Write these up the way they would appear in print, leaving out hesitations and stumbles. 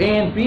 ANP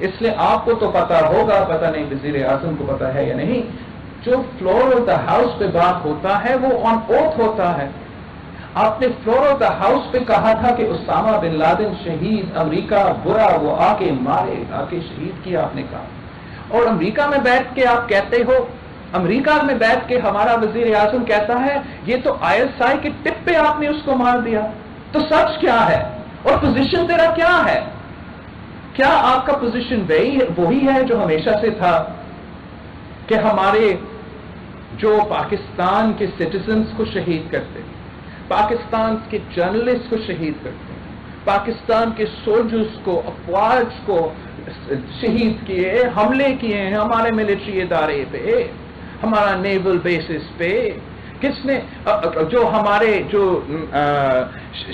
اس لیے آپ کو تو پتا ہوگا، پتہ نہیں وزیر اعظم کو پتا ہے یا نہیں، جو فلور آف دا ہاؤس پہ بات ہوتا ہے وہ آن اوتھ ہوتا ہے. آپ نے فلور آف دا ہاؤس پہ کہا تھا کہ اسامہ بن لادن شہید، امریکہ برا، وہ آ کے مارے، آ کے شہید کیا آپ نے کہا. اور امریکہ میں بیٹھ کے آپ کہتے ہو، امریکہ میں بیٹھ کے ہمارا وزیر اعظم کہتا ہے یہ تو ISI کے ٹپ پہ آپ نے اس کو مار دیا. تو سچ کیا ہے اور پوزیشن تیرا کیا ہے؟ کیا آپ کا پوزیشن وہی ہے جو ہمیشہ سے تھا کہ ہمارے جو پاکستان کے سٹیزنز کو شہید کرتے، پاکستان کے جرنلسٹ کو شہید کرتے، پاکستان کے سولجرز کو، افواج کو شہید کیے، حملے کیے ہیں ہمارے ملٹری ادارے پہ، ہمارا نیول بیسس پہ، کس نے جو ہمارے جو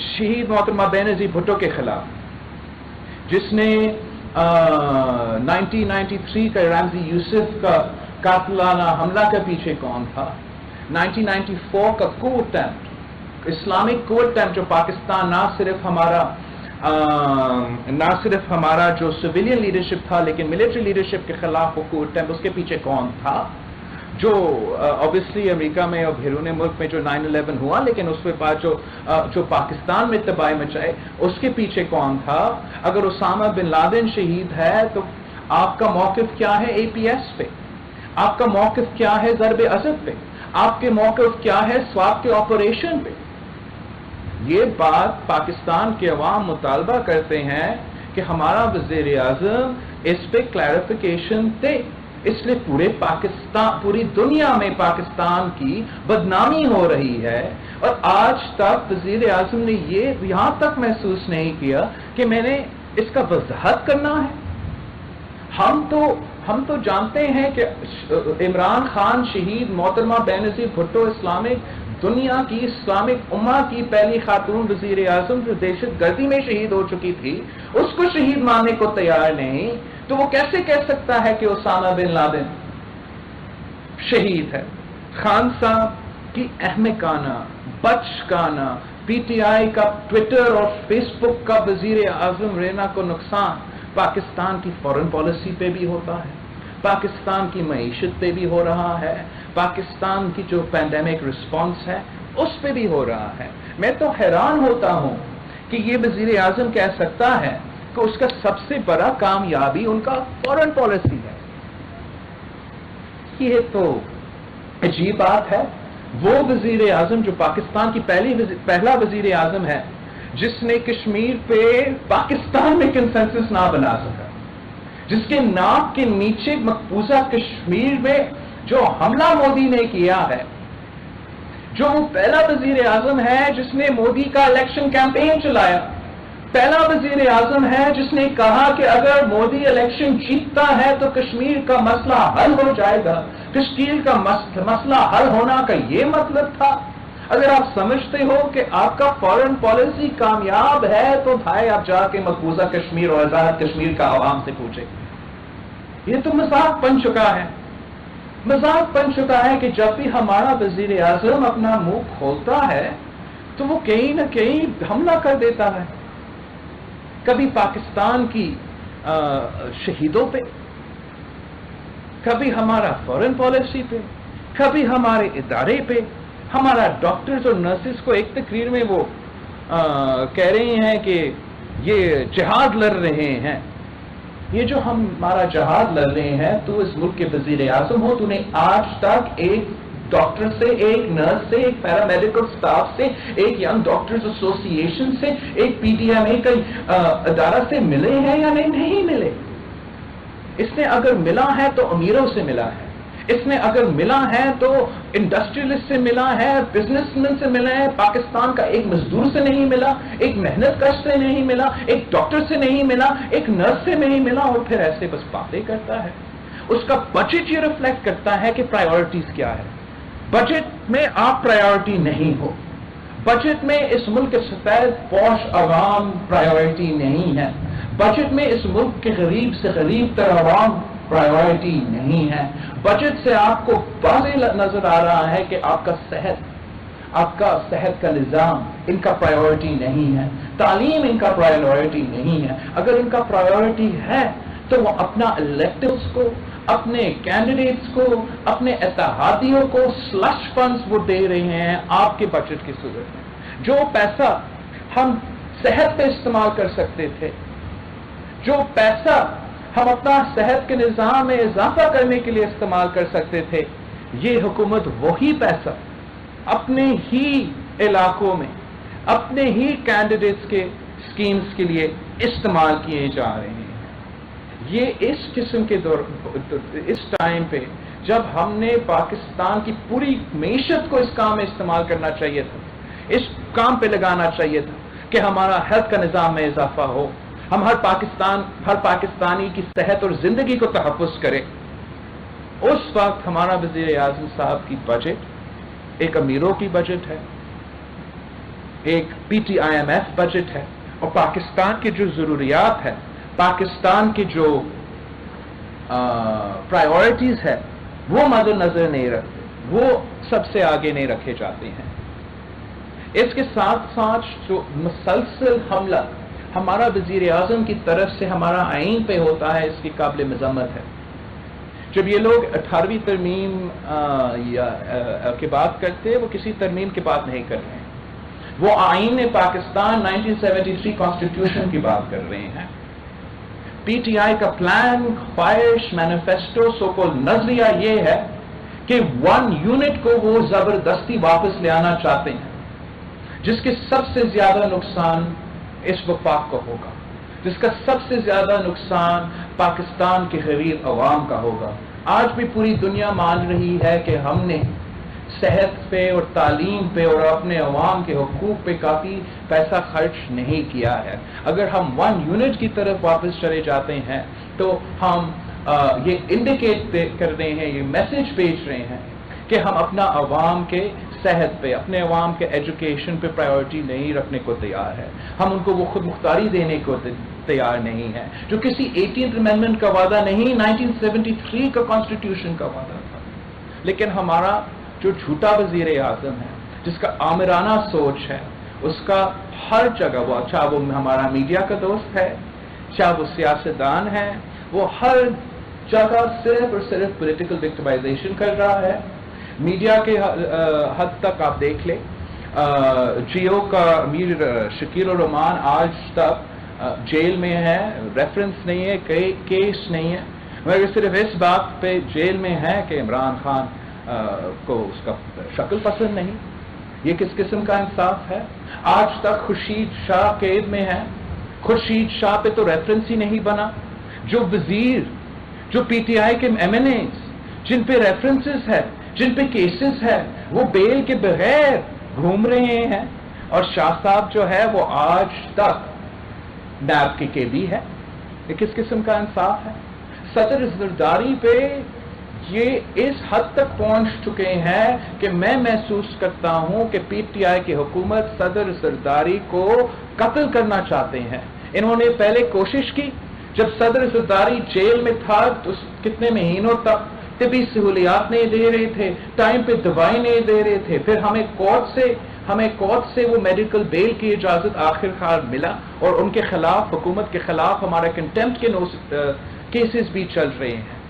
شہید محترمہ بینظیر بھٹو کے خلاف، جس نے 1993 کا رمزی یوسف کا قاتلانہ حملہ کے پیچھے کون تھا، 1994 کا کو اٹیمپٹ، اسلامک کو اٹیمپٹ، جو پاکستان نہ صرف ہمارا جو سویلین لیڈرشپ تھا لیکن ملٹری لیڈرشپ کے خلاف وہ کو اٹیمپٹ، اس کے پیچھے کون تھا؟ جو obviously امریکہ میں اور بیرون ملک میں جو 9/11 ہوا، لیکن اس کے بعد جو پاکستان میں تباہی مچائے، اس کے پیچھے کون تھا؟ اگر اسامہ بن لادن شہید ہے تو آپ کا موقف کیا ہے APS پہ؟ آپ کا موقف کیا ہے ضرب عضد پہ؟ آپ کے موقف کیا ہے سوات کے آپریشن پہ؟ یہ بات پاکستان کے عوام مطالبہ کرتے ہیں کہ ہمارا وزیر اعظم اس پہ کلیریفیکیشن دے. اس لیے پوری دنیا میں پاکستان کی بدنامی ہو رہی ہے، اور آج تک وزیر اعظم نے یہ یہاں تک محسوس نہیں کیا کہ میں نے اس کا وضاحت کرنا ہے. ہم تو جانتے ہیں کہ عمران خان شہید، محترمہ بینظیر بھٹو دنیا کی اسلامک امہ کی پہلی خاتون وزیر اعظم جو دہشت گردی میں شہید ہو چکی تھی، اس کو شہید ماننے کو تیار نہیں، تو وہ کیسے کہہ سکتا ہے کہ اسامہ بن لادن شہید ہے؟ خان صاحب کی احمقانہ، بچکانہ، PTI کا ٹویٹر اور فیس بک کا وزیر اعظم رہنا کو نقصان پاکستان کی فورن پالیسی پہ بھی ہوتا ہے، پاکستان کی معیشت پہ بھی ہو رہا ہے، پاکستان کی جو پینڈیمک رسپانس ہے اس پہ بھی ہو رہا ہے. میں تو حیران ہوتا ہوں کہ یہ وزیر اعظم کہہ سکتا ہے کہ اس کا سب سے بڑا کامیابی ان کا فورن پالیسی ہے. یہ تو عجیب بات ہے. وہ وزیر اعظم جو پاکستان کی پہلا وزیر اعظم ہے جس نے کشمیر پہ پاکستان میں کنسنسس نہ بنا سکا، جس کے ناک کے نیچے مقبوضہ کشمیر میں جو حملہ مودی نے کیا ہے، جو وہ پہلا وزیر اعظم ہے جس نے مودی کا الیکشن کیمپین چلایا، پہلا وزیر اعظم ہے جس نے کہا کہ اگر مودی الیکشن جیتتا ہے تو کشمیر کا مسئلہ حل ہو جائے گا. کشمیر کا مسئلہ حل ہونا کا یہ مطلب تھا. اگر آپ سمجھتے ہو کہ آپ کا فورن پالیسی کامیاب ہے تو بھائی آپ جا کے مقبوضہ کشمیر اور آزاد کشمیر کا عوام سے پوچھیں. یہ تو مذاق بن چکا ہے. مذاق بن چکا ہے کہ جب بھی ہمارا وزیر اعظم اپنا منہ کھولتا ہے تو وہ کہیں نہ کہیں حملہ کر دیتا ہے. کبھی پاکستان کی شہیدوں پہ، کبھی ہمارا فورن پالیسی پہ، کبھی ہمارے ادارے پہ. ہمارا ڈاکٹرز اور نرسز کو ایک تقریر میں وہ کہہ رہے ہیں کہ یہ جہاد لڑ رہے ہیں. یہ جو ہم ہمارا جہاد لڑ رہے ہیں، تو اس ملک کے وزیر اعظم ہو، تو نے آج تک ایک ڈاکٹر سے، ایک نرس سے، ایک پیرامیڈیکل سٹاف سے، ایک ینگ ڈاکٹرز ایسوسی ایشن سے، ایک PTMA کا ادارہ سے ملے ہیں یا نہیں ملے؟ اس نے اگر ملا ہے تو امیروں سے ملا ہے، اس نے اگر ملا ہے تو انڈسٹریلسٹ سے ملا ہے، بزنس مین سے ملا ہے. پاکستان کا ایک مزدور سے نہیں ملا، ایک محنت کش سے نہیں ملا، ایک ڈاکٹر سے نہیں ملا، ایک نرس سے نہیں ملا، اور پھر ایسے بس باتیں کرتا ہے. اس کا بجٹ یہ ریفلیکٹ کرتا ہے کہ پرائیورٹیز کیا ہے. بجٹ میں آپ پرائیورٹی نہیں ہو. بجٹ میں اس ملک کے سفید پوش عوام پرائیورٹی نہیں ہے. بجٹ میں اس ملک کے غریب سے غریب تر عوام پرائیورٹی نہیں ہے. بجٹ سے آپ کو واضح نظر آ رہا ہے کہ آپ کا صحت کا نظام ان کا پرائیورٹی نہیں ہے. تعلیم ان کا پرائیورٹی نہیں ہے. اگر ان کا پرائیورٹی ہے تو وہ اپنا الیکٹوز کو، اپنے کینڈیڈیٹس کو، اپنے اتحادیوں کو سلش فنڈز وہ دے رہے ہیں آپ کے بجٹ کی صورت میں۔ جو پیسہ ہم صحت پہ استعمال کر سکتے تھے، جو پیسہ ہم اپنا صحت کے نظام میں اضافہ کرنے کے لیے استعمال کر سکتے تھے، یہ حکومت وہی پیسہ اپنے ہی علاقوں میں اپنے ہی کینڈیڈیٹس کے سکیمز کے لیے استعمال کیے جا رہے ہیں۔ یہ اس قسم کے اس ٹائم پہ جب ہم نے پاکستان کی پوری معیشت کو اس کام میں استعمال کرنا چاہیے تھا، اس کام پہ لگانا چاہیے تھا کہ ہمارا ہیلتھ کا نظام میں اضافہ ہو، ہم ہر پاکستانی کی صحت اور زندگی کو تحفظ کرے، اس وقت ہمارا وزیر اعظم صاحب کی بجٹ ایک امیروں کی بجٹ ہے، ایک P T I M F budget ہے، اور پاکستان کی جو ضروریات ہے، پاکستان کی جو پرائیورٹیز ہے وہ مد نظر نہیں رکھتے، وہ سب سے آگے نہیں رکھے جاتے ہیں۔ اس کے ساتھ ساتھ جو مسلسل حملہ ہمارا وزیر اعظم کی طرف سے ہمارا آئین پہ ہوتا ہے، اس کی قابل مذمت ہے۔ جب یہ لوگ 18ویں ترمیم کی بات کرتے ہیں، وہ کسی ترمیم کی بات نہیں کر رہے ہیں، وہ آئین پاکستان 1973 کانسٹیٹیوشن کی بات کر رہے ہیں۔ پی ٹی آئی کا پلان، خواہش، مینیفیسٹو، سو کال نظریہ یہ ہے کہ 1 یونٹ کو وہ زبردستی واپس لے آنا چاہتے ہیں، جس کے سب سے زیادہ نقصان اس وفاق کو ہوگا، جس کا سب سے زیادہ نقصان پاکستان کے غریب عوام کا ہوگا۔ آج بھی پوری دنیا مان رہی ہے کہ ہم نے صحت پہ اور تعلیم پہ اور اپنے عوام کے حقوق پہ کافی پیسہ خرچ نہیں کیا ہے۔ اگر ہم 1 یونٹ کی طرف واپس چلے جاتے ہیں تو ہم یہ انڈیکیٹ کر رہے ہیں، یہ میسج بھیج رہے ہیں کہ ہم اپنا عوام کے صحت پہ، اپنے عوام کے ایجوکیشن پہ پرائیورٹی نہیں رکھنے کو تیار ہے، ہم ان کو وہ خود مختاری دینے کو تیار نہیں ہے، جو کسی 18th امینڈمنٹ کا وعدہ نہیں، 1973 کا کانسٹیٹیوشن کا وعدہ تھا۔ لیکن ہمارا جو جھوٹا وزیر اعظم ہے، جس کا آمرانہ سوچ ہے، اس کا ہر جگہ، وہ چاہے وہ ہمارا میڈیا کا دوست ہے، چاہے وہ سیاستدان ہے، وہ ہر جگہ صرف اور صرف پولیٹیکل وکٹمائزیشن کر رہا ہے۔ میڈیا کے حد تک آپ دیکھ لیں، جیو کا امیر شکیل الرحمان آج تک جیل میں ہے، ریفرنس نہیں ہے، کیس نہیں ہے، مگر صرف اس بات پہ جیل میں ہے کہ عمران خان کو اس کا شکل پسند نہیں۔ یہ کس قسم کا انصاف ہے؟ آج تک خورشید شاہ قید میں ہے، خورشید شاہ پہ تو ریفرنس ہی نہیں بنا۔ جو وزیر، جو پی ٹی آئی کے ایم این ایز جن پہ ریفرنسز ہے، جن پہ کیسز ہے، وہ بیل کے بغیر گھوم رہے ہیں، اور شاہ صاحب جو ہے وہ آج تک نیب کے قیدی ہے۔ یہ کس قسم کا انصاف ہے؟ صدر زرداری پہ یہ اس حد تک پہنچ چکے ہیں کہ میں محسوس کرتا ہوں کہ پی ٹی آئی کی حکومت صدر زرداری کو قتل کرنا چاہتے ہیں۔ انہوں نے پہلے کوشش کی، جب صدر زرداری جیل میں تھا تو کتنے مہینوں تک طبی سہولیات نہیں دے رہے تھے، ٹائم پہ دوائی نہیں دے رہے تھے، پھر ہمیں کورٹ سے وہ میڈیکل بیل کی اجازت آخر کار ملا، اور ان کے خلاف، حکومت کے خلاف ہمارا کنٹمپٹ کے کیسز بھی چل رہے ہیں۔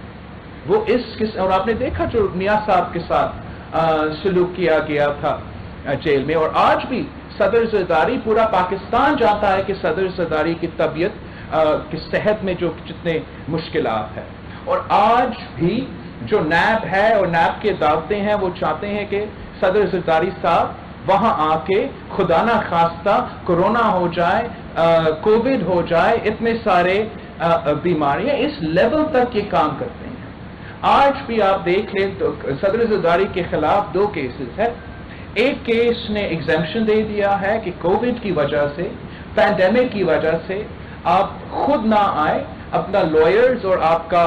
وہ اور آپ نے دیکھا جو میاں صاحب کے ساتھ سلوک کیا گیا تھا جیل میں، اور آج بھی صدر زرداری، پورا پاکستان جانتا ہے کہ صدر زرداری کی طبیعت کی صحت میں جو جتنے مشکلات ہیں، اور آج بھی جو نیب ہے اور نیب کے عدالتیں ہیں وہ چاہتے ہیں کہ صدر زرداری صاحب وہاں آ کے خدا نہ خواستہ کرونا ہو جائے، کووڈ ہو جائے، اتنے سارے بیماریاں، اس لیول تک یہ کام کرتے ہیں۔ آج بھی آپ دیکھ لیں تو صدر زرداری کے خلاف 2 کیسز ہے۔ ایک کیس نے ایگزیمپشن دے دیا ہے کہ کووڈ کی وجہ سے، پینڈیمک کی وجہ سے آپ خود نہ آئے، اپنا لائرز اور آپ کا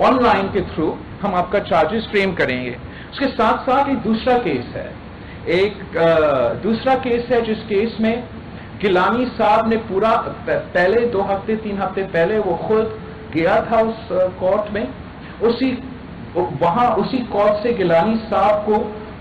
آن لائن کے تھرو ہم آپ کا چارجز فریم کریں گے۔ اس کے ساتھ ساتھ ایک دوسرا کیس ہے، جس کیس میں گیلانی صاحب نے پورا پہلے 2 ہفتے 3 ہفتے پہلے وہ خود گیا تھا اس کورٹ میں، اسی کورٹ سے گیلانی صاحب کو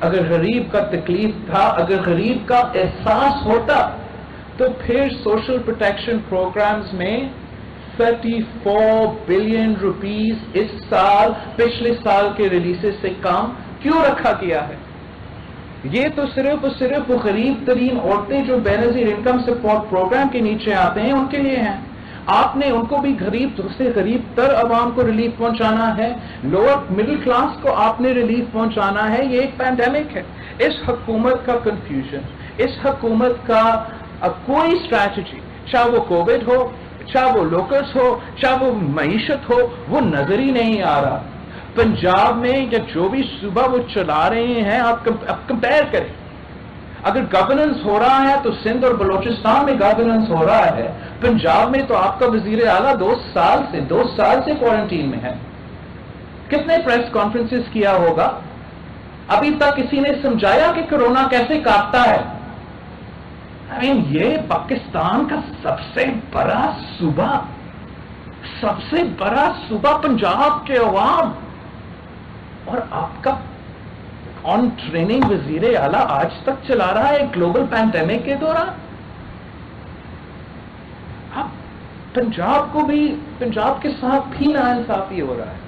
اگر غریب کا تکلیف تھا، اگر غریب کا احساس ہوتا تو پھر سوشل پروٹیکشن پروگرامز میں 34 بلین روپیز اس سال پچھلے سال کے ریلیزز سے کام کیوں رکھا گیا ہے؟ یہ تو صرف اور صرف وہ غریب ترین عورتیں جو بے نظیر انکم سپورٹ پروگرام کے نیچے آتے ہیں ان کے لیے ہیں. آپ نے ان کو بھی غریب سے غریب تر عوام کو ریلیف پہنچانا ہے، لوور مڈل کلاس کو آپ نے ریلیف پہنچانا ہے. یہ ایک پینڈیمک ہے. اس حکومت کا کنفیوژن، اس حکومت کا کوئی اسٹریٹجی، چاہے وہ کووڈ ہو، چاہے وہ لوکلس ہو، چاہے وہ معیشت ہو، وہ نظر ہی نہیں آ رہا. پنجاب میں یا جو بھی صوبہ وہ چلا رہے ہیں، آپ کمپیئر کریں. اگر گورننس ہو رہا ہے تو سندھ اور بلوچستان میں گورننس ہو رہا ہے. پنجاب میں تو آپ کا وزیر اعلیٰ 2 سال سے کوارنٹین میں ہے. کتنے پریس کانفرنسز کیا ہوگا؟ ابھی تک کسی نے سمجھایا کہ کورونا کیسے کاٹتا ہے؟ یہ پاکستان کا سب سے بڑا صوبہ پنجاب کے عوام، اور آپ کا آن ٹریننگ وزیر اعلیٰ آج تک چلا رہا ہے گلوبل پینڈیمک کے دوران. اب پنجاب کے ساتھ بھی ناانصافی ہو رہا ہے.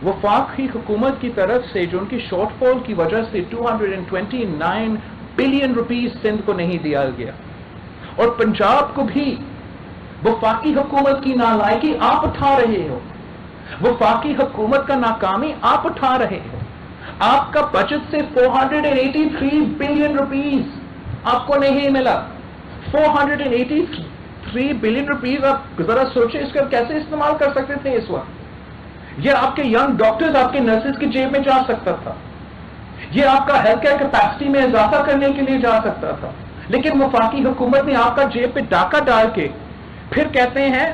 وفاقی حکومت کی طرف سے جو ان کی شارٹ فال کی وجہ سے 229 بلین روپیز سندھ کو نہیں دیا گیا، اور پنجاب کو بھی وفاقی حکومت کی نالائکی آپ اٹھا رہے ہو، وفاقی حکومت کا ناکامی آپ اٹھا رہے ہو. آپ کا بجٹ سے 483 بلین روپیز آپ کو نہیں ملا. 483 بلین روپیز آپ ذرا سوچیں اس کا کیسے استعمال کر سکتے تھے اس وقت. یہ آپ کے ینگ ڈاکٹرز، آپ کے نرسز کی جیب میں جا سکتا تھا. یہ آپ کا ہیلتھ کیئر کیپیسٹی میں اضافہ کرنے کے لیے جا سکتا تھا. لیکن وفاقی حکومت نے آپ کا جیب پہ ڈاکہ ڈال کے پھر کہتے ہیں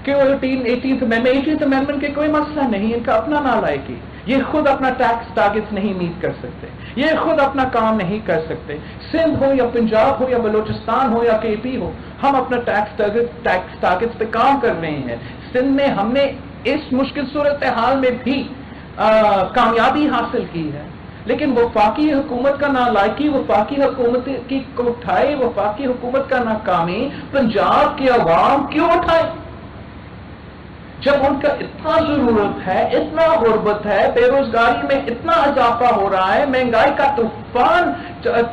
کہ وہ 18th امینڈمنٹ کے کوئی مسئلہ نہیں، ان کا اپنا نالائکی. یہ خود اپنا ٹیکس ٹارگیٹس نہیں میٹ کر سکتے، یہ خود اپنا کام نہیں کر سکتے. سندھ ہو یا پنجاب ہو یا بلوچستان ہو یا کے پی ہو، ہم اپنا ٹیکس ٹارگیٹس پہ کام کر رہے ہیں. سندھ میں ہم نے اس مشکل صورتحال میں بھی کامیابی حاصل کی ہے. لیکن وفاقی حکومت کا نالائکی، وفاقی حکومت کی اٹھائے، وفاقی حکومت کا ناکامی پنجاب کے عوام کیوں اٹھائے؟ جب ان کا اتنا ضرورت ہے، اتنا غربت ہے، بے روزگاری میں اتنا اضافہ ہو رہا ہے، مہنگائی کا طوفان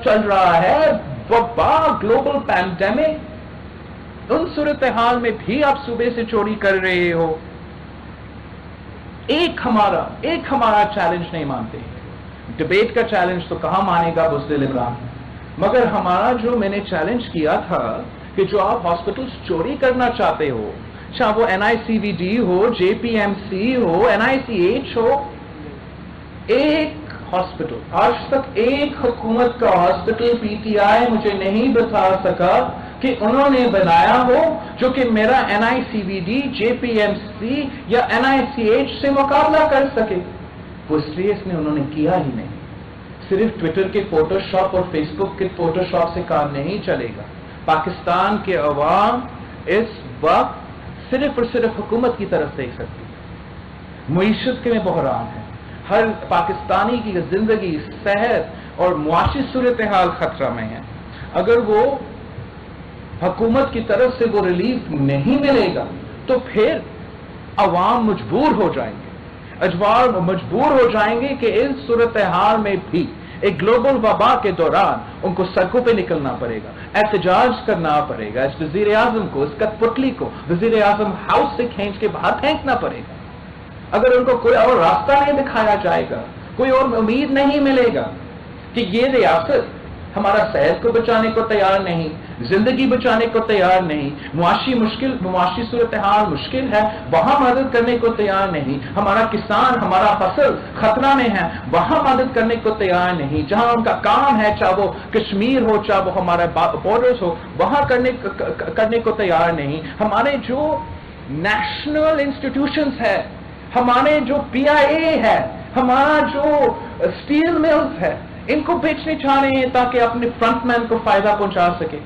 چل رہا ہے، وبا، گلوبل پینڈیمک، ان صورتحال میں بھی آپ صوبے سے چوری کر رہے ہو. ایک ہمارا چیلنج نہیں مانتے. ڈبیٹ کا چیلنج تو کہاں مانے گا بزدل عمران، مگر ہمارا جو میں نے چیلنج کیا تھا کہ جو آپ ہاسپٹلز چوری کرنا چاہتے ہو، چاہے وہ NICVD ہو، JPMC ہو، NICH ہو، ایک ہاسپٹل آج تک ایک حکومت کا ہاسپٹل PTI مجھے نہیں بتا سکا کہ انہوں نے بنایا ہو جو کہ میرا NICVD، JPMC یا NICH سے مقابلہ کر سکے. وہ اس لیے انہوں نے کیا ہی نہیں. صرف ٹویٹر کے فوٹو شاپ اور فیس بک کے فوٹو شاپ سے کام نہیں چلے گا. پاکستان کے عوام اس وقت صرف اور صرف حکومت کی طرف دیکھ سکتی ہے. معیشت کے میں بحران ہے، ہر پاکستانی کی زندگی، صحت اور معاشی صورتحال خطرہ میں ہے. اگر وہ حکومت کی طرف سے وہ ریلیف نہیں ملے گا تو پھر عوام مجبور ہو جائیں گے، مجبور ہو جائیں گے کہ اس صورتحال میں بھی ایک گلوبل وبا کے دوران ان کو سڑکوں پہ نکلنا پڑے گا، احتجاج کرنا پڑے گا. اس وزیر اعظم کو، اس کٹپتلی کو وزیر اعظم ہاؤس سے کھینچ کے باہر پھینکنا پڑے گا. اگر ان کو کوئی اور راستہ نہیں دکھایا جائے گا، کوئی اور امید نہیں ملے گا کہ یہ ریاست ہمارا صحت کو بچانے کو تیار نہیں، زندگی بچانے کو تیار نہیں، معاشی صورتحال مشکل ہے وہاں مدد کرنے کو تیار نہیں، ہمارا کسان، ہمارا فصل خطرہ میں ہے وہاں مدد کرنے کو تیار نہیں، جہاں ان کا کام ہے چاہے وہ کشمیر ہو چاہے وہ ہمارے بارڈرز ہو وہاں کرنے کو تیار نہیں. ہمارے جو نیشنل انسٹیٹیوشنز ہے، ہمارے جو PIA ہے، ہمارا جو اسٹیل ملز ہے، ان کو بیچنے چاہ رہے ہیں تاکہ اپنے فرنٹ مین کو فائدہ پہنچا سکے.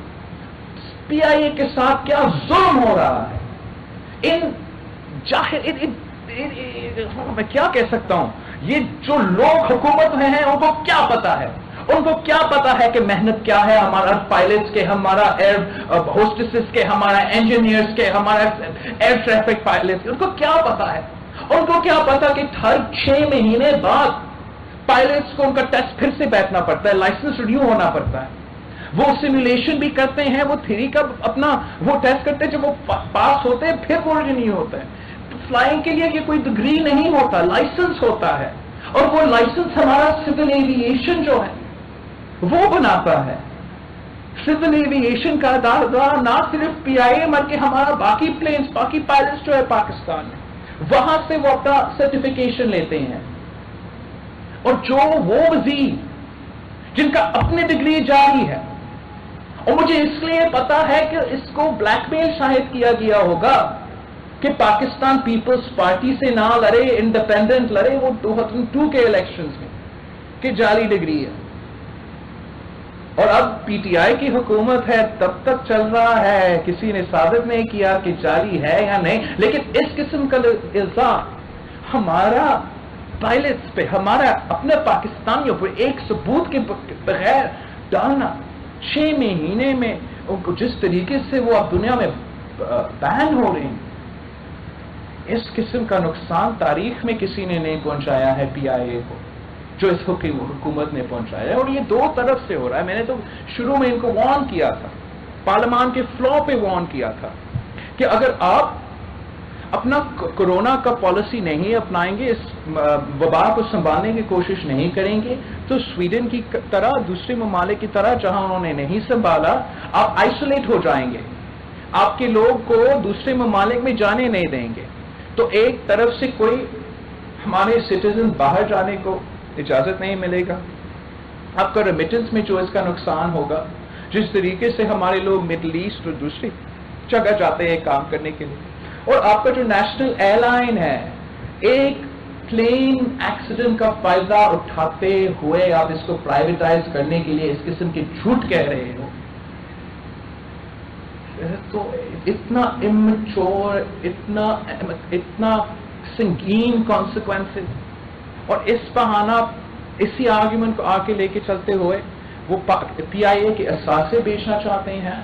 PIA کے ساتھ کیا ظلم ہو رہا ہے. میں کیا کہہ سکتا ہوں، یہ جو لوگ حکومت میں ہیں ان کو کیا پتا ہے، ان کو کیا پتا ہے کہ محنت کیا ہے، ہمارا پائلٹس کے، ہمارا ایئر ہوسٹسز کے، ہمارا انجینئرز کے، ہمارا ایئر ٹریفک پائلٹس، ان کو کیا پتا ہے، ان کو کیا پتا کہ ہر 6 مہینے بعد پائلٹس کو ان کا ٹیسٹ پھر سے بیٹھنا پڑتا ہے، لائسنس ریڈیو ہونا پڑتا ہے، وہ سیمولیشن بھی کرتے ہیں، وہ تھیوری کا اپنا وہ ٹیسٹ کرتے ہیں، جب وہ پاس ہوتے ہیں پھر وہ ریڈیو ہوتا ہے۔ فلائنگ کے لیے یہ کوئی ڈگری نہیں ہوتا، لائسنس ہوتا ہے، اور وہ لائسنس ہمارا سول ایویشن جو ہے وہ بناتا ہے۔ سول ایویشن کا ادارہ نہ صرف پی آئی اے بلکہ ہمارا باقی پلینس، باقی پائلٹس جو ہے پاکستان میں، وہاں سے وہ اپنا سرٹیفکیشن لیتے ہیں، اور جو وہ وزیر جن کا اپنی ڈگری جاری ہے، اور مجھے اس لیے پتا ہے کہ اس کو بلیک میل شاید کیا گیا ہوگا کہ پاکستان پیپلز پارٹی سے نہ لڑے، انڈیپینڈنٹ لڑے وہ 2002 کے الیکشنز میں، کہ جعلی ڈگری ہے، اور اب پی ٹی آئی کی حکومت ہے تب تک چل رہا ہے، کسی نے ثابت نہیں کیا کہ جعلی ہے یا نہیں، لیکن اس قسم کا الزام ہمارا پائلٹس پہ، ہمارا اپنے پاکستانیوں پر ایک ثبوت کے بغیر ڈالنا، 6 مہینے میں ان کو جس طریقے سے وہ اب دنیا میں بین ہو رہے ہیں، اس قسم کا نقصان تاریخ میں کسی نے نہیں پہنچایا ہے پی آئی اے کو جو اس حکومت نے پہنچایا ہے، اور یہ 2 طرف سے ہو رہا ہے۔ میں نے تو شروع میں ان کو وارن کیا تھا، پارلیمان کے فلور پہ وارن کیا تھا کہ اگر آپ اپنا کورونا کا پالیسی نہیں اپنائیں گے، اس وبا کو سنبھالنے کی کوشش نہیں کریں گے، تو سویڈن کی طرح، دوسرے ممالک کی طرح جہاں انہوں نے نہیں سنبھالا، آپ آئسولیٹ ہو جائیں گے، آپ کے لوگ کو دوسرے ممالک میں جانے نہیں دیں گے، تو ایک طرف سے کوئی ہمارے سٹیزن باہر جانے کو اجازت نہیں ملے گا، آپ کا ریمیٹنس میں جو اس کا نقصان ہوگا، جس طریقے سے ہمارے لوگ مڈل ایسٹ اور دوسری جگہ جاتے ہیں کام کرنے کے لیے، اور آپ کا جو نیشنل ایئر لائن ہے، ایک پلین ایکسیڈنٹ کا فائدہ اٹھاتے ہوئے آپ اس کو پرائیویٹائز کرنے کے لیے اس قسم کے جھوٹ کہہ رہے ہو، تو اتنا امچور، اتنا سنگین کانسیکوینسز، اور اس بہانہ اسی آرگیومنٹ کو آگے لے کے چلتے ہوئے وہ پی آئی اے کے اثاثے بیچنا چاہتے ہیں،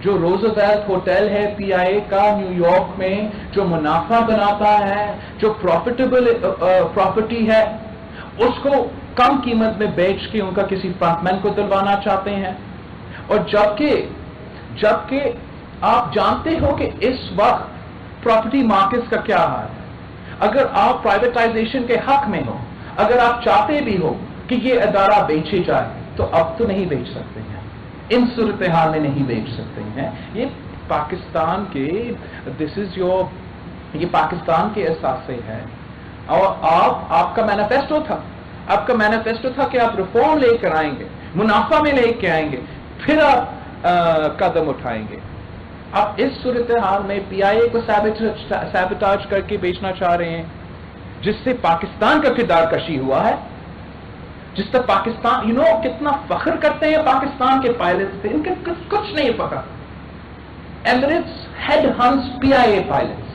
جو روزویلٹ ہوٹل ہے پی آئی اے کا نیو یارک میں، جو منافع بناتا ہے، جو پروفیٹیبل پراپرٹی ہے، اس کو کم قیمت میں بیچ کے ان کا کسی فرنٹ مین کو دلوانا چاہتے ہیں، اور جبکہ آپ جانتے ہو کہ اس وقت پراپرٹی مارکیٹس کا کیا حال ہے، اگر آپ پرائیویٹائزیشن کے حق میں ہو، اگر آپ چاہتے بھی ہو کہ یہ ادارہ بیچے جائے، تو اب تو نہیں بیچ سکتے ہیں، ان صورتحال میں نہیں بیچ سکتے ہیں، یہ پاکستان کے یہ پاکستان کے اثاثے ہیں، اور آپ کا مینیفیسٹو تھا کہ آپ ریفارم لے کر آئیں گے، منافع میں لے کے آئیں گے، پھر آپ قدم اٹھائیں گے۔ اب اس صورتحال میں پی آئی اے کو سیبوٹاج کر کے بیچنا چاہ رہے ہیں، جس سے پاکستان کا کردار کشی ہوا ہے، جس سے پاکستان کتنا فخر کرتے ہیں پاکستان کے پائلٹس پہ، ان کے کچھ نہیں پکا، ایمریٹس ہیڈ ہنٹس پی آئی اے پائلٹس،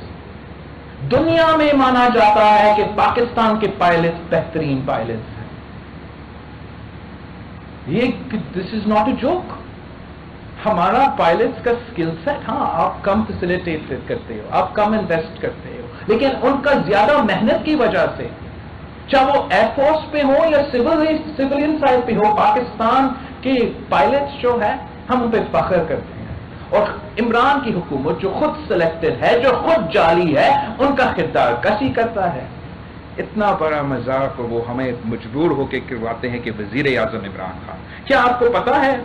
دنیا میں مانا جاتا ہے کہ پاکستان کے پائلٹس بہترین پائلٹس ہیں، دس از ناٹ اے جوک۔ ہمارا پائلٹس کا سکل سیٹ، ہاں آپ کم فیسیلیٹیٹ کرتے ہو، آپ کم انویسٹ کرتے ہو، لیکن ان کا زیادہ محنت کی وجہ سے، چاہے وہ ایئر فورس پہ ہو یا سیولین سائڈ پہ ہو، پاکستان کے پائلٹس جو ہے ہم ان پہ فخر کرتے ہیں، اور عمران کی حکومت جو خود سلیکٹڈ ہے، جو خود جعلی ہے، ان کا کردار کشی کرتا ہے۔ اتنا بڑا مذاق وہ ہمیں مجبور ہو کے کرواتے ہیں کہ وزیر اعظم عمران خان، کیا آپ کو پتا ہے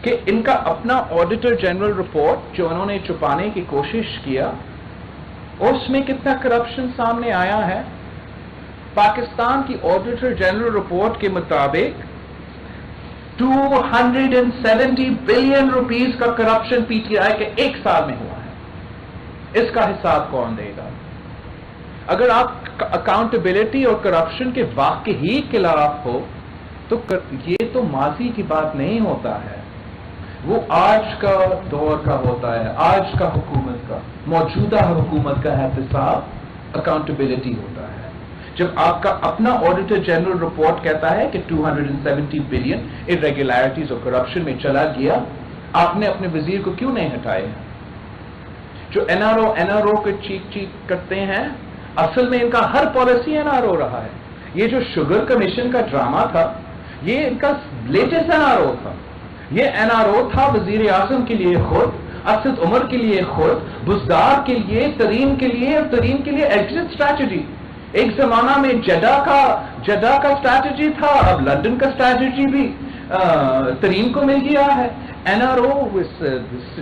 کہ ان کا اپنا آڈیٹر جنرل رپورٹ جو انہوں نے چھپانے کی کوشش کیا، اس میں کتنا کرپشن سامنے آیا ہے؟ پاکستان کی آڈیٹر جنرل رپورٹ کے مطابق 270 بلین روپیز کا کرپشن پی ٹی آئی کے 1 سال میں ہوا ہے۔ اس کا حساب کون دے گا؟ اگر آپ اکاؤنٹیبلٹی اور کرپشن کے واقعی خلاف ہو تو یہ تو ماضی کی بات نہیں ہوتا ہے، وہ آج کا دور کا ہوتا ہے، آج کا حکومت کا، موجودہ حکومت کا احتساب اکاؤنٹیبلٹی ہوتا ہے. جب آپ کا اپنا آڈیٹر جنرل رپورٹ کہتا ہے کہ 270 بلین irregularities اور کرپشن میں چلا گیا, آپ نے اپنے وزیر کو کیوں نہیں ہٹائے؟ جو این آر او کے چیک کرتے ہیں, اصل میں ان کا ہر پالیسی این آر او رہا ہے. یہ جو شوگر کمیشن کا ڈرامہ تھا, یہ ان کا لیٹسٹ این آر او تھا. یہ این آر او تھا وزیر اعظم کے لیے خود, اسد عمر کے لیے خود, بزدار کے لیے, ترین کے لیے, اور ترین کے لیے ایگزٹ اسٹریٹجی. ایک زمانہ میں جدہ کا اسٹریٹجی تھا, اب لندن کا اسٹریٹجی بھی ترین کو مل گیا ہے. N R O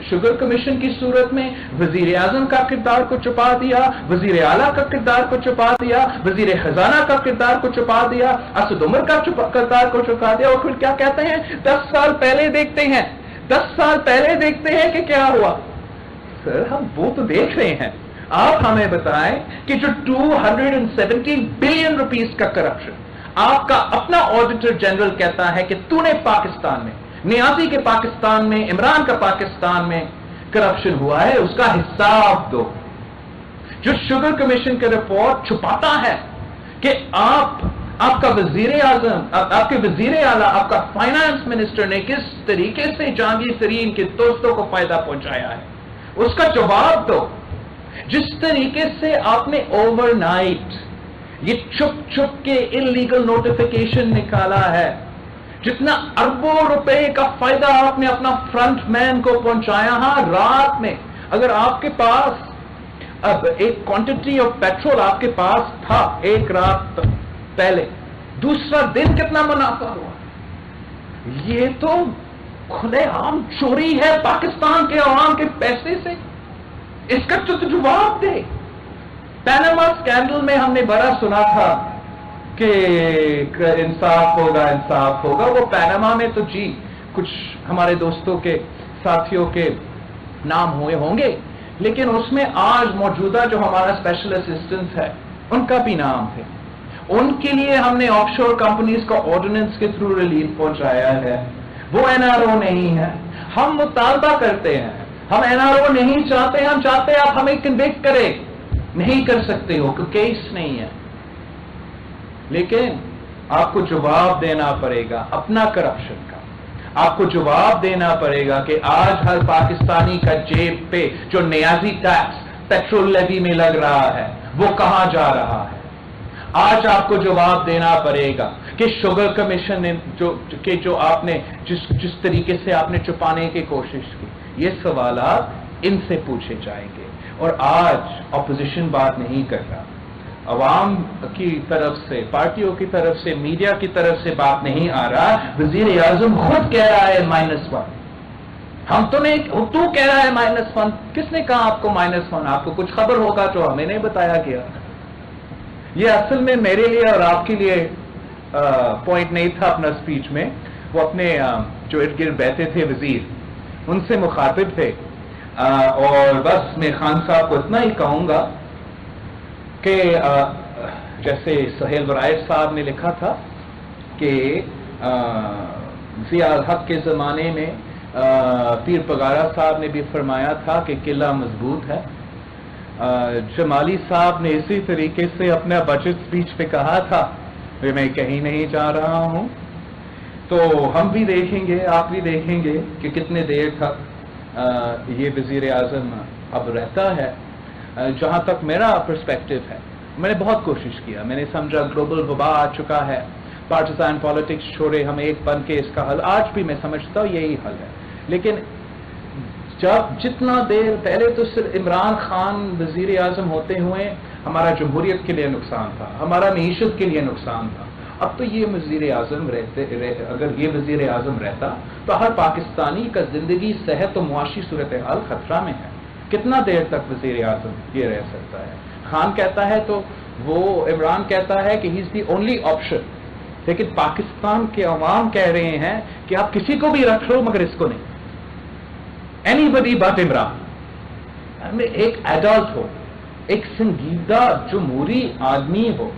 sugar commission کی صورت میں وزیر اعظم کا کردار کو چھپا دیا, وزیر اعلیٰ کا کردار کو چھپا دیا, وزیر خزانہ کا کردار کو چھپا دیا, اسد عمر کا کردار کو چھپا دیا. اور پھر کیا کہتے ہیں, 10 سال پہلے دیکھتے ہیں, 10 سال پہلے دیکھتے ہیں کہ کیا ہوا. سر ہم وہ تو دیکھ رہے ہیں, آپ ہمیں بتائیں کہ جو 270 بلین روپیز کا کرپشن آپ کا اپنا آڈیٹر جنرل کہتا ہے کہ تو نے پاکستان میں, نیازی کے پاکستان میں, عمران کا پاکستان میں کرپشن ہوا ہے, اس کا حساب دو. جو شوگر کمیشن کا رپورٹ چھپاتا ہے کہ آپ کا وزیر اعظم, آپ کے وزیر اعلیٰ, آپ کا فائنانس منسٹر نے کس طریقے سے جہانگیر ترین کے دوستوں کو فائدہ پہنچایا ہے, اس کا جواب دو. جس طریقے سے آپ نے اوور نائٹ یہ چھپ کے انلیگل نوٹیفیکیشن نکالا ہے, جتنا اربوں روپے کا فائدہ آپ نے اپنا فرنٹ مین کو پہنچایا. ہاں رات میں اگر آپ کے پاس اب ایک کوانٹٹی آف پیٹرول آپ کے پاس تھا ایک رات پہلے, دوسرا دن کتنا منافع ہوا. یہ تو کھلے عام چوری ہے پاکستان کے عوام کے پیسے سے. اس کا تو جواب دے. پیناما اسکینڈل میں ہم نے بڑا سنا تھا کہ انصاف ہوگا. وہ پیناما میں تو جی کچھ ہمارے دوستوں کے, ساتھیوں کے نام ہوئے ہوں گے, لیکن اس میں آج موجودہ جو ہمارا اسپیشل اسسٹنٹ ہے ان کا بھی نام ہے. ان کے لیے ہم نے آف شور کمپنیز کا آرڈیننس کے تھرو ریلیف پہنچایا ہے. وہ این آر او نہیں ہے. ہم مطالبہ کرتے ہیں, ہم این آر او نہیں چاہتے, ہم چاہتے ہیں آپ ہمیں کنوکٹ کریں. نہیں کر سکتے ہو کہ کیس نہیں ہے, لیکن آپ کو جواب دینا پڑے گا اپنا کرپشن کا. آپ کو جواب دینا پڑے گا کہ آج ہر پاکستانی کا جیب پہ جو نیازی ٹیکس پیٹرول لیوی میں لگ رہا ہے وہ کہاں جا رہا ہے. آج آپ کو جواب دینا پڑے گا کہ شوگر کمیشن نے جو آپ نے جس طریقے سے آپ نے چھپانے کی کوشش کی, یہ سوالات ان سے پوچھے جائیں گے. اور آج اپوزیشن بات نہیں کر رہا, عوام کی طرف سے, پارٹیوں کی طرف سے, میڈیا کی طرف سے بات نہیں آ رہا. وزیر اعظم خود کہہ رہا ہے -1. ہم تو نہیں, تو کہہ رہا ہے -1. کس نے کہا آپ کو -1؟ آپ کو کچھ خبر ہوگا جو ہمیں نہیں بتایا گیا. یہ اصل میں میرے لیے اور آپ کے لیے پوائنٹ نہیں تھا اپنا اسپیچ میں. وہ اپنے جو ارد گرد بیٹھے تھے وزیر, ان سے مخاطب تھے. اور بس میں خان صاحب کو اتنا ہی کہوں گا کہ جیسے سہیل ورائد صاحب نے لکھا تھا کہ ضیاء الحق کے زمانے میں پیر پگارا صاحب نے بھی فرمایا تھا کہ قلعہ مضبوط ہے. جمالی صاحب نے اسی طریقے سے اپنا بجٹ اسپیچ پہ کہا تھا کہ میں کہیں نہیں جا رہا ہوں. تو ہم بھی دیکھیں گے, آپ بھی دیکھیں گے کہ کتنے دیر تک یہ وزیر اعظم اب رہتا ہے. جہاں تک میرا پرسپیکٹو ہے, میں نے بہت کوشش کیا, میں نے سمجھا گلوبل وبا آ چکا ہے, پارٹیزان پالیٹکس چھوڑے, ہم ایک بن کے اس کا حل, آج بھی میں سمجھتا ہوں یہی حل ہے. لیکن جتنا دیر پہلے تو صرف عمران خان وزیر اعظم ہوتے ہوئے ہمارا جمہوریت کے لیے نقصان تھا, ہمارا معیشت کے لیے نقصان تھا. اب تو یہ وزیر اعظم اگر یہ وزیر اعظم رہتا تو ہر پاکستانی کا زندگی, صحت و معاشی صورتحال خطرہ میں ہے. کتنا دیر تک وزیر اعظم یہ رہ سکتا ہے؟ خان کہتا ہے تو وہ عمران کہتا ہے کہ ہی از دی اونلی آپشن, لیکن پاکستان کے عوام کہہ رہے ہیں کہ آپ کسی کو بھی رکھ لو مگر اس کو نہیں. Anybody but Imran. ایک ایڈلٹ ہو, ایک سنجیدہ جمہوری آدمی ہو,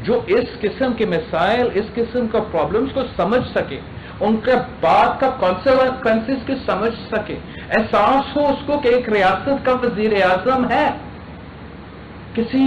جو اس قسم کے مسائل, اس قسم کا پرابلمز کو سمجھ سکے, ان کے بات کا کانسیکوینسز کو سمجھ سکے, احساس ہو اس کو کہ ایک ریاست کا وزیر اعظم ہے. کسی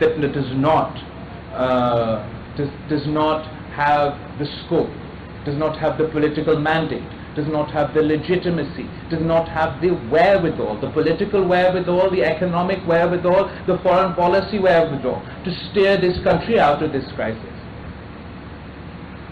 that does not have the scope, does not have the political mandate, does not have the legitimacy, does not have the wherewithal, the political wherewithal, the economic wherewithal, the foreign policy wherewithal to steer this country out of this crisis.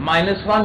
-1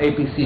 APC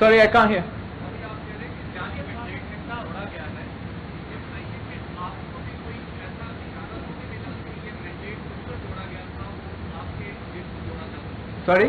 Sorry, I can't hear. Sorry?